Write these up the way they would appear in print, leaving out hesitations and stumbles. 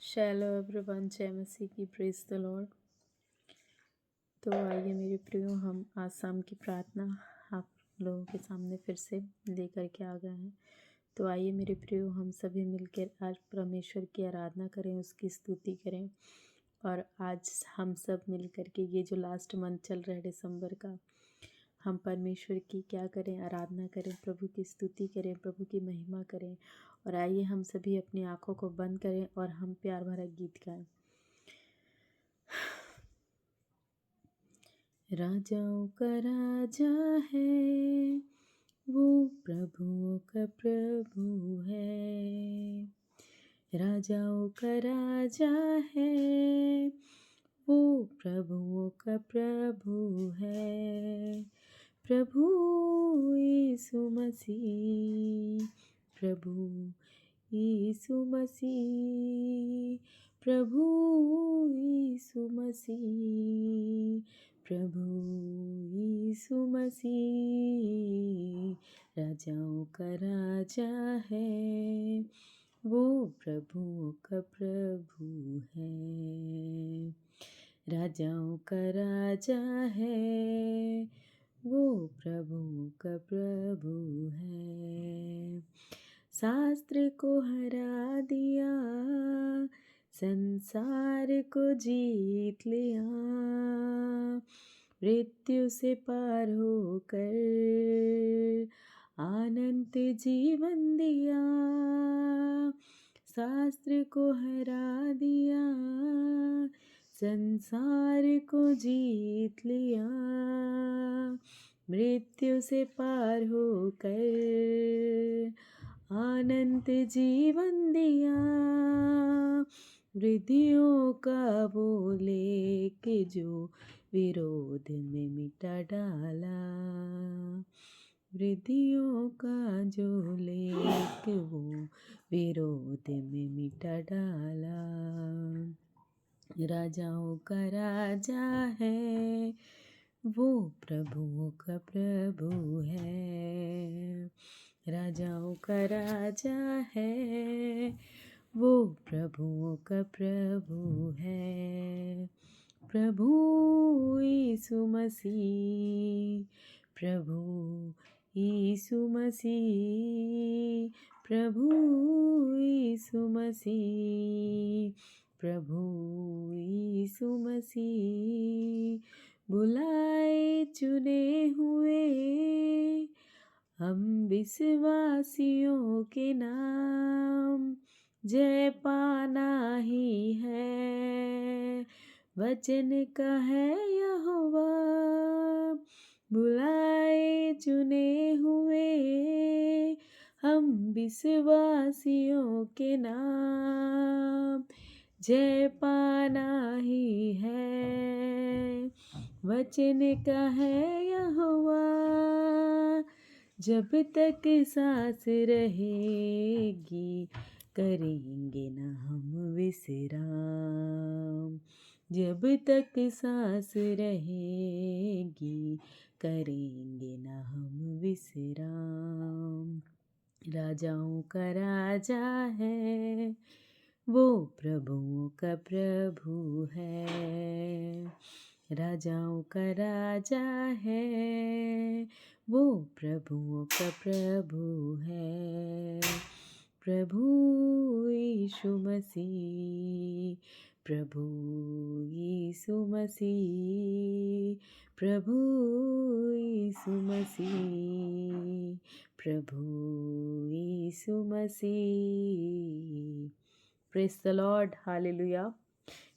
Shallow everyone, जय मसीह की, praise the Lord. तो आइए मेरे प्रियो, हम आज शाम की प्रार्थना आप लोगों के सामने फिर से लेकर के आ गए हैं। तो आइए मेरे प्रियो, हम सभी मिलकर आज परमेश्वर की आराधना करें, उसकी स्तुति करें। और आज हम सब मिलकर के ये जो लास्ट मंथ चल रहा है दिसंबर का, हम परमेश्वर की क्या करें, आराधना करें, प्रभु की स्तुति करें, प्रभु की महिमा करें। और आइए हम सभी अपनी आँखों को बंद करें और हम प्यार भरा गीत गाएं। राजाओं का राजा है, वो प्रभुओं का प्रभु है। राजाओं का राजा है, वो प्रभुओं का प्रभु है। प्रभु यीशु मसीह, प्रभु यीशु मसीह, प्रभु यीशु मसीह, प्रभु यीशु मसीह। राजाओं का राजा है, वो प्रभुओं का प्रभु है। राजाओं का राजा है, वो प्रभुओं का प्रभु है। शास्त्र को हरा दिया, संसार को जीत लिया, मृत्यु से पार होकर अनंत जीवन दिया। शास्त्र को हरा दिया, संसार को जीत लिया, मृत्यु से पार होकर अनंत जीवन दिया। विधियों का बोले कि जो विरोध में मिटा डाला, विधियों का जो लेके वो विरोध में मिटा डाला। राजाओं का राजा है, वो प्रभुओं का प्रभु है। राजाओं का राजा है, वो प्रभुओं का प्रभु है। प्रभु यीशु मसीह, प्रभु यीशु मसीह, प्रभु यीशु मसीह, प्रभु यीशु मसीह। बुलाए चुने हुए हम विश्वासियों के नाम, जय पाना ही है, वचन का है यहोवा। बुलाए चुने हुए हम विश्वासियों के नाम, जय पाना ही है, वचन का है यहोवा। जब तक सांस रहेगी, करेंगे ना हम विश्राम। जब तक सांस रहेगी, करेंगे ना हम विश्राम। राजाओं का राजा है, वो प्रभुओं का प्रभु है। राजाओं का राजा है, वो प्रभुओं का प्रभु है। प्रभु यीशु मसीह, प्रभु यीशु मसीह, प्रभु यीशु मसीह, प्रभु यीशु मसीह। Praise the lord, hallelujah.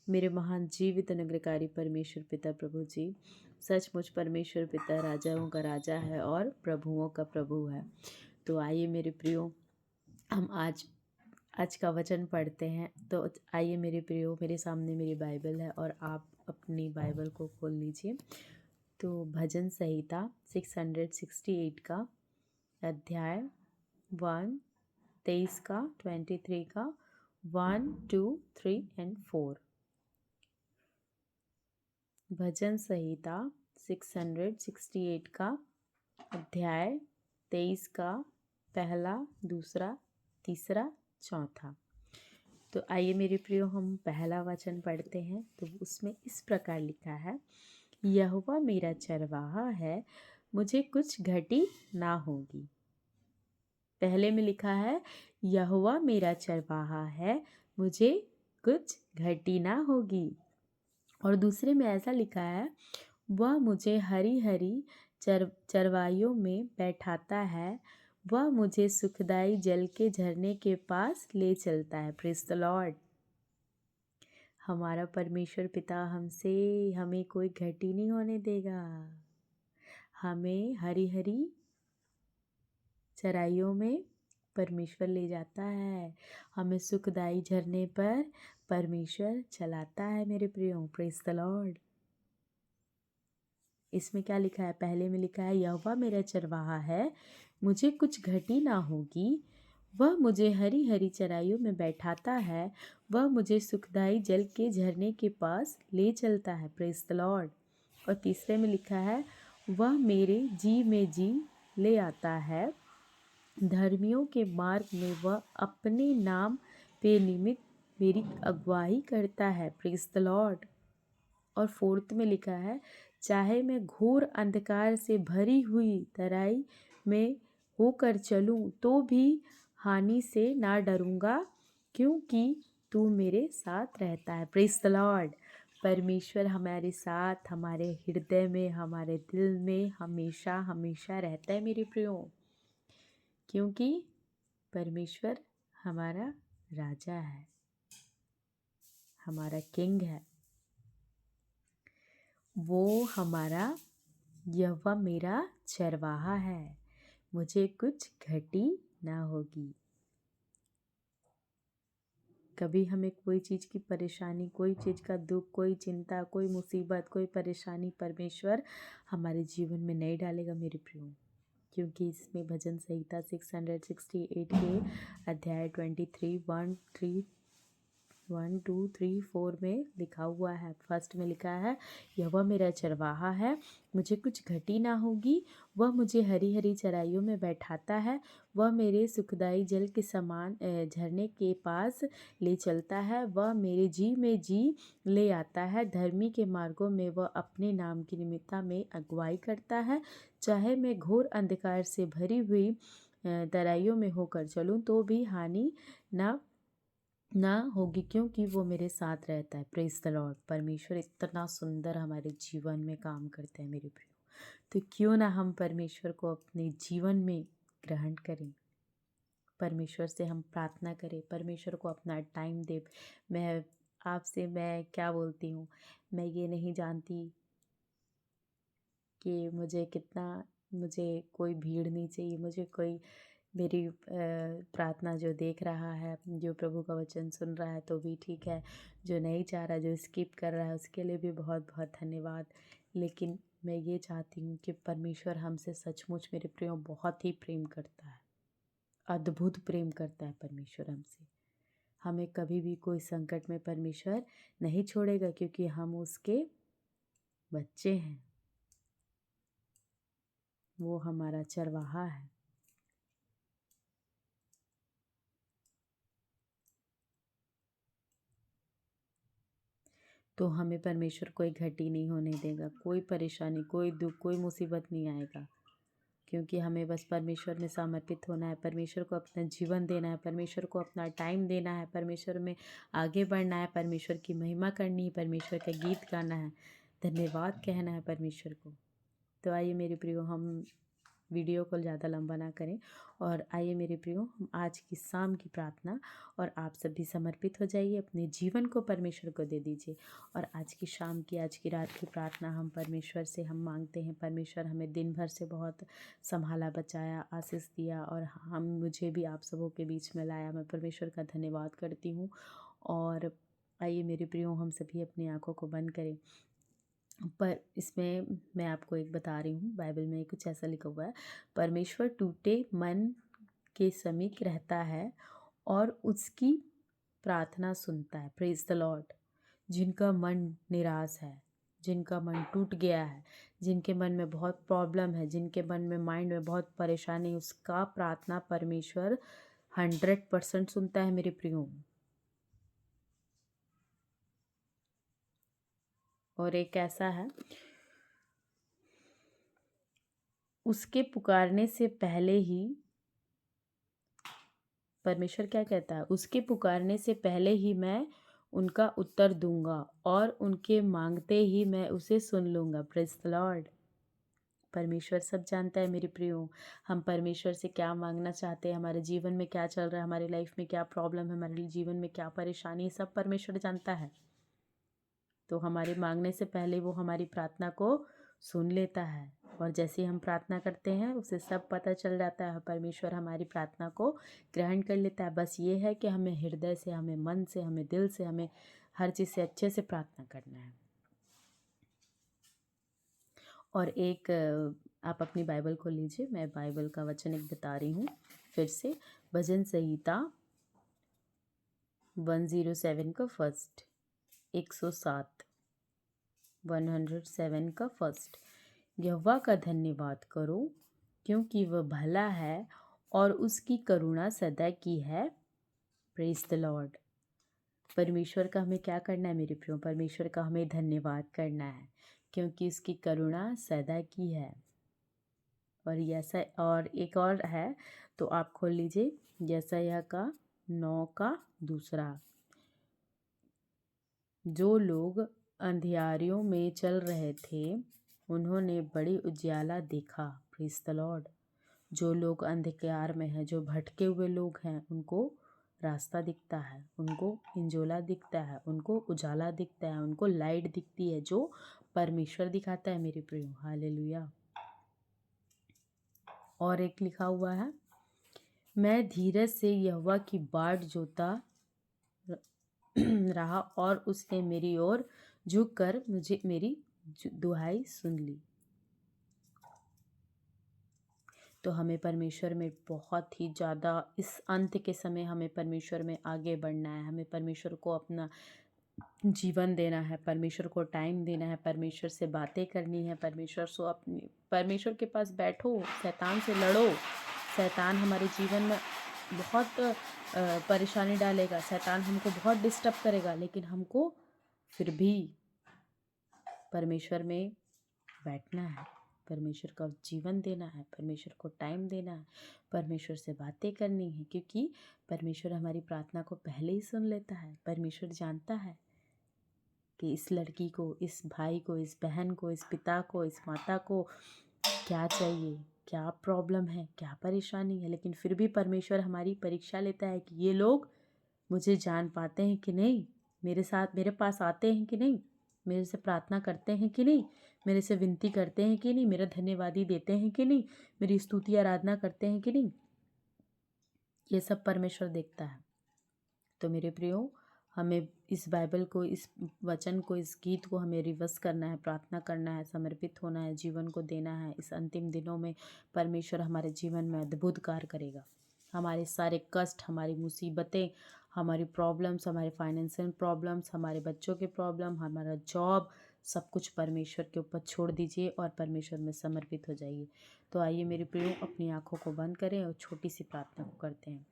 मेरे महान जीवित अनुग्रहकारी परमेश्वर पिता प्रभु जी, सचमुच परमेश्वर पिता राजाओं का राजा है और प्रभुओं का प्रभु है। तो आइए मेरे प्रियो, हम आज का वचन पढ़ते हैं। तो आइए मेरे प्रियो, मेरे सामने मेरी बाइबल है और आप अपनी बाइबल को खोल लीजिए। तो भजन संहिता 668 का अध्याय 1, 23 का, 23 का, 1, 2, 3 एंड 4। भजन संहिता 668 का अध्याय 23 का पहला, दूसरा, तीसरा, चौथा। तो आइए मेरे प्रियो हम पहला वचन पढ़ते हैं। तो उसमें इस प्रकार लिखा है, यहोवा मेरा चरवाहा है, मुझे कुछ घटी ना होगी। पहले में लिखा है, यहोवा मेरा चरवाहा है, मुझे कुछ घटी ना होगी। और दूसरे में ऐसा लिखा है, वह मुझे हरी हरी चरवाइयों में बैठाता है, वह मुझे सुखदाई जल के झरने के पास ले चलता है। Praise the Lord. हमारा परमेश्वर पिता हमें कोई घटी नहीं होने देगा। हमें हरी हरी चराइयों में परमेश्वर ले जाता है, हमें सुखदाई झरने पर परमेश्वर चलाता है मेरे प्रियो। Praise the Lord. इसमें क्या लिखा है? पहले में लिखा है, यहोवा मेरा चरवाहा है, मुझे कुछ घटी ना होगी, वह मुझे हरी हरी चराइयों में बैठाता है, वह मुझे सुखदाई जल के झरने के पास ले चलता है। Praise the Lord. और तीसरे में लिखा है, वह मेरे जी में जी ले आता है, धर्मियों के मार्ग में वह अपने नाम पे निमित्त मेरी अगुवाई करता है। Praise the Lord. और फोर्थ में लिखा है, चाहे मैं घोर अंधकार से भरी हुई तराई में होकर चलूं तो भी हानि से ना डरूंगा, क्योंकि तू मेरे साथ रहता है। Praise the Lord. परमेश्वर हमारे साथ, हमारे हृदय में, हमारे दिल में हमेशा हमेशा रहता है मेरे प्रियो, क्योंकि परमेश्वर हमारा राजा है, हमारा किंग है। वो हमारा यहोवा मेरा चरवाहा है, मुझे कुछ घटी ना होगी। कभी हमें कोई चीज़ की परेशानी, कोई चीज़ का दुख, कोई चिंता, कोई मुसीबत, कोई परेशानी परमेश्वर हमारे जीवन में नहीं डालेगा मेरे प्रियो, क्योंकि इसमें भजन संहिता 668 के अध्याय 1, 2, 3, 4 में लिखा हुआ है। फर्स्ट में लिखा है, यहोवा मेरा चरवाहा है, मुझे कुछ घटी ना होगी, वह मुझे हरी हरी चराइयों में बैठाता है, वह मेरे सुखदाई जल के समान झरने के पास ले चलता है, वह मेरे जी में जी ले आता है, धर्मी के मार्गों में वह अपने नाम की निमित्ता में अगुवाई करता है। चाहे मैं घोर अंधकार से भरी हुई तराइयों में होकर चलूं तो भी हानि ना होगी, क्योंकि वो मेरे साथ रहता है। Praise the Lord. परमेश्वर इतना सुंदर हमारे जीवन में काम करते हैं मेरे प्रियो, तो क्यों ना हम परमेश्वर को अपने जीवन में ग्रहण करें, परमेश्वर से हम प्रार्थना करें, परमेश्वर को अपना टाइम दे। मैं क्या बोलती हूँ, मैं ये नहीं जानती कि मुझे कोई भीड़ नहीं चाहिए, मुझे कोई मेरी प्रार्थना जो देख रहा है, जो प्रभु का वचन सुन रहा है तो भी ठीक है, जो नहीं चाह रहा, जो स्किप कर रहा है, उसके लिए भी बहुत बहुत धन्यवाद। लेकिन मैं ये चाहती हूँ कि परमेश्वर हमसे सचमुच मेरे प्रियो बहुत ही प्रेम करता है, अद्भुत प्रेम करता है परमेश्वर हमसे। हमें कभी भी कोई संकट में परमेश्वर नहीं छोड़ेगा, क्योंकि हम उसके बच्चे हैं, वो हमारा चरवाहा है। तो हमें परमेश्वर कोई घटी नहीं होने देगा, कोई परेशानी, कोई दुख, कोई मुसीबत नहीं आएगा, क्योंकि हमें बस परमेश्वर में समर्पित होना है, परमेश्वर को अपना जीवन देना है, परमेश्वर को अपना टाइम देना है, परमेश्वर में आगे बढ़ना है, परमेश्वर की महिमा करनी है, परमेश्वर का गीत गाना है, धन्यवाद कहना है परमेश्वर को। तो आइए मेरे प्रियो, हम वीडियो को ज़्यादा लंबा ना करें, और आइए मेरे प्रियो, हम आज की शाम की प्रार्थना और आप सभी समर्पित हो जाइए, अपने जीवन को परमेश्वर को दे दीजिए। और आज की शाम की, आज की रात की प्रार्थना हम परमेश्वर से हम मांगते हैं, परमेश्वर हमें दिन भर से बहुत संभाला, बचाया, आशीष दिया, और मुझे भी आप सबों के बीच में लाया। मैं परमेश्वर का धन्यवाद करती हूँ। और आइए मेरे प्रियो, हम सभी अपनी आँखों को बंद करें। पर इसमें मैं आपको एक बता रही हूँ, बाइबल में कुछ ऐसा लिखा हुआ है, परमेश्वर टूटे मन के समीप रहता है और उसकी प्रार्थना सुनता है। Praise the Lord. जिनका मन निराश है, जिनका मन टूट गया है, जिनके मन में बहुत प्रॉब्लम है, जिनके मन में माइंड में बहुत परेशानी, उसका प्रार्थना परमेश्वर 100% सुनता है मेरे प्रियो। और एक ऐसा है, उसके पुकारने से पहले ही, परमेश्वर क्या कहता है, उसके पुकारने से पहले ही मैं उनका उत्तर दूंगा और उनके मांगते ही मैं उसे सुन लूंगा। Praise the Lord. परमेश्वर सब जानता है मेरे प्रियो। हम परमेश्वर से क्या मांगना चाहते हैं, हमारे जीवन में क्या चल रहा है, हमारी लाइफ में क्या प्रॉब्लम है, हमारे जीवन में क्या परेशानी है, सब परमेश्वर जानता है। तो हमारे मांगने से पहले वो हमारी प्रार्थना को सुन लेता है, और जैसे हम प्रार्थना करते हैं उसे सब पता चल जाता है। परमेश्वर हमारी प्रार्थना को ग्रहण कर लेता है। बस ये है कि हमें हृदय से, हमें मन से, हमें दिल से, हमें हर चीज़ से अच्छे से प्रार्थना करना है। और एक आप अपनी बाइबल खोल लीजिए, मैं बाइबल का वचन एक बता रही हूँ फिर से। भजन संहिता 107 का फर्स्ट, 107, 107 का फर्स्ट। यहोवा का धन्यवाद करो क्योंकि वह भला है और उसकी करुणा सदा की है। Praise the Lord. परमेश्वर का हमें क्या करना है मेरे प्रियो? परमेश्वर का हमें धन्यवाद करना है क्योंकि उसकी करुणा सदा की है। और यसा, और एक और है, तो आप खोल लीजिए यशायाह का 9 का 2। जो लोग अंधियारियों में चल रहे थे उन्होंने बड़ी उजियाला देखा। Praise the Lord. जो लोग अंधकार में हैं, जो भटके हुए लोग हैं, उनको रास्ता दिखता है, उनको इंजोला दिखता है, उनको उजाला दिखता है, उनको लाइट दिखती है जो परमेश्वर दिखाता है मेरे प्रियो। हालेलुया। और एक लिखा हुआ है, मैं धीरज से यहोवा की बाट जोता रहा और उसने मेरी ओर झुककर मुझे मेरी दुहाई सुन ली। तो हमें परमेश्वर में बहुत ही ज़्यादा इस अंत के समय हमें परमेश्वर में आगे बढ़ना है। हमें परमेश्वर को अपना जीवन देना है, परमेश्वर को टाइम देना है, परमेश्वर से बातें करनी है, परमेश्वर के पास बैठो, शैतान से लड़ो। शैतान हमारे जीवन में बहुत परेशानी डालेगा, शैतान हमको बहुत डिस्टर्ब करेगा, लेकिन हमको फिर भी परमेश्वर में बैठना है, परमेश्वर का जीवन देना है, परमेश्वर को टाइम देना है, परमेश्वर से बातें करनी है, क्योंकि परमेश्वर हमारी प्रार्थना को पहले ही सुन लेता है। परमेश्वर जानता है कि इस लड़की को, इस भाई को, इस बहन को, इस पिता को, इस माता को क्या चाहिए, क्या प्रॉब्लम है, क्या परेशानी है, लेकिन फिर भी परमेश्वर हमारी परीक्षा लेता है कि ये लोग मुझे जान पाते हैं कि नहीं, मेरे साथ, मेरे पास आते हैं कि नहीं, मेरे से प्रार्थना करते हैं कि नहीं, मेरे से विनती करते हैं कि नहीं, मेरा धन्यवादी देते हैं कि नहीं, मेरी स्तुति आराधना करते हैं कि नहीं। ये सब परमेश्वर देखता है। तो मेरे प्रियो, हमें इस बाइबल को, इस वचन को, इस गीत को हमें रिवर्स करना है, प्रार्थना करना है, समर्पित होना है, जीवन को देना है। इस अंतिम दिनों में परमेश्वर हमारे जीवन में अद्भुत कार्य करेगा। हमारे सारे कष्ट, हमारी मुसीबतें, हमारी प्रॉब्लम्स, हमारे फाइनेंशियल प्रॉब्लम्स, हमारे बच्चों के प्रॉब्लम, हमारा जॉब, सब कुछ परमेश्वर के ऊपर छोड़ दीजिए और परमेश्वर में समर्पित हो जाइए। तो आइए मेरे प्रियो, अपनी आँखों को बंद करें और छोटी सी प्रार्थना को करते हैं।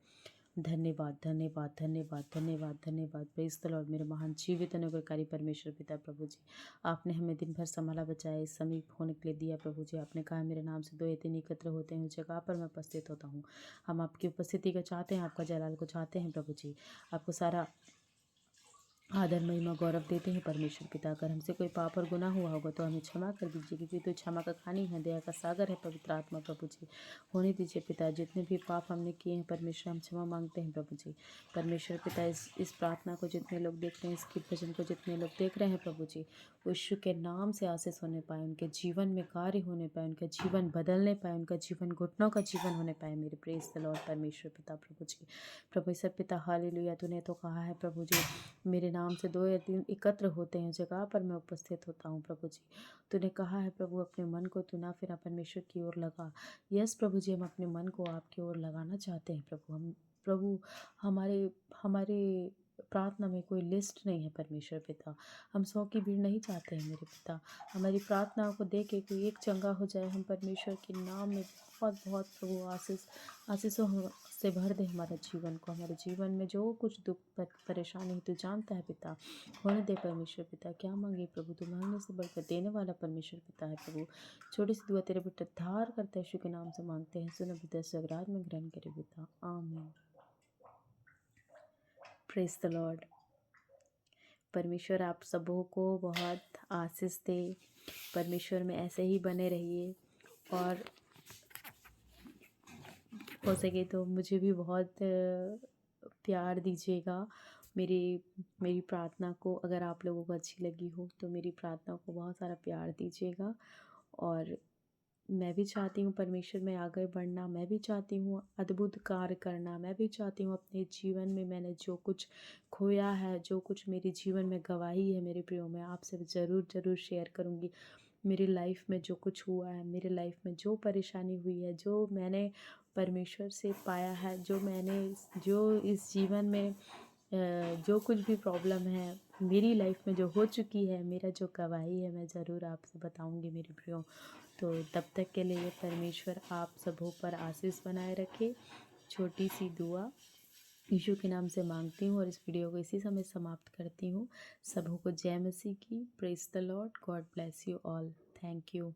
धन्यवाद, धन्यवाद, धन्यवाद, धन्यवाद, धन्यवाद। Praise the Lord. मेरे महान जीवित अनुग्रहकारी परमेश्वर पिता प्रभु जी, आपने हमें दिन भर संभाला, बचाया, इस समीप होने के लिए दिया प्रभु जी। आपने कहा मेरे नाम से 2 या 3 एकत्र होते हैं उस जगह पर मैं उपस्थित होता हूँ। हम आपकी उपस्थिति को चाहते हैं, आपका जलाल को चाहते हैं प्रभु जी। आपको सारा आदर, महिमा, गौरव देते हैं परमेश्वर पिता। अगर हमसे कोई पाप और गुनाह हुआ होगा तो हमें क्षमा कर दीजिए, क्योंकि तो क्षमा का खानी है, दया का सागर है पवित्र आत्मा प्रभु जी। होने दीजिए पिता, जितने भी पाप हमने किए हैं परमेश्वर, हम क्षमा मांगते हैं प्रभु जी। परमेश्वर पिता, इस प्रार्थना को जितने लोग देख रहे हैं, इस गीत भजन को जितने लोग देख रहे हैं प्रभु जी, यीशु के नाम से आशीष होने पाए, उनके जीवन में कार्य होने पाए, उनका जीवन बदलने पाए, उनका जीवन घुटनों का जीवन होने पाए मेरे प्रेज़ द लॉर्ड परमेश्वर पिता प्रभु जी। प्रभु ईश्वर पिता, हालेलुया। तूने तो कहा है प्रभु जी, मेरे नाम से 2 या 3 एकत्र होते हैं जगह पर मैं उपस्थित होता हूँ प्रभु जी। तूने कहा है प्रभु, अपने मन को तू ना फिर परमेश्वर की ओर लगा। यस प्रभु जी, हम अपने मन को आपकी ओर लगाना चाहते हैं प्रभु। हम प्रभु, हमारे हमारे प्रार्थना में कोई लिस्ट नहीं है परमेश्वर पिता। हम 100 की भीड़ नहीं चाहते हैं मेरे पिता। हमारी प्रार्थना को देख के कोई एक चंगा हो जाए। हम परमेश्वर के नाम में बहुत बहुत प्रभु आशीषों से भर दे हमारा जीवन को। हमारे जीवन में जो कुछ दुख परेशानी है, तू जानता है पिता, होने दे परमेश्वर पिता। क्या मांगे प्रभु, तू मांगने से बढ़कर देने वाला परमेश्वर पिता है प्रभु। छोटी सी दुआ तेरे बेटा धार करते यीशु के नाम से मांगते हैं। सुनो पिता, सगराज में ग्रहण करे पिता, आमीन। Praise the Lord. परमेश्वर आप सबों को बहुत आशीष दे। परमेश्वर में ऐसे ही बने रहिए और हो सके तो मुझे भी बहुत प्यार दीजिएगा। मेरी प्रार्थना को अगर आप लोगों को अच्छी लगी हो तो मेरी प्रार्थना को बहुत सारा प्यार दीजिएगा। और मैं भी चाहती हूँ परमेश्वर में आगे बढ़ना, मैं भी चाहती हूँ अद्भुत कार्य करना, मैं भी चाहती हूँ अपने जीवन में मैंने जो कुछ खोया है, जो कुछ मेरे जीवन में गवाही है मेरे प्रियो, मैं आपसे ज़रूर शेयर करूँगी। मेरी लाइफ में जो कुछ हुआ है, मेरे लाइफ में जो परेशानी हुई है, जो मैंने परमेश्वर से पाया है, जो इस जीवन में जो कुछ भी प्रॉब्लम है मेरी लाइफ में जो हो चुकी है, मेरा जो गवाही है, मैं ज़रूर आपसे बताऊंगी मेरे प्रियो। तो तब तक के लिए परमेश्वर आप सबों पर आशीष बनाए रखे। छोटी सी दुआ यीशु के नाम से मांगती हूँ और इस वीडियो को इसी समय समाप्त करती हूँ। सबों को जय मसीह की। Praise the Lord. God bless you all. Thank you.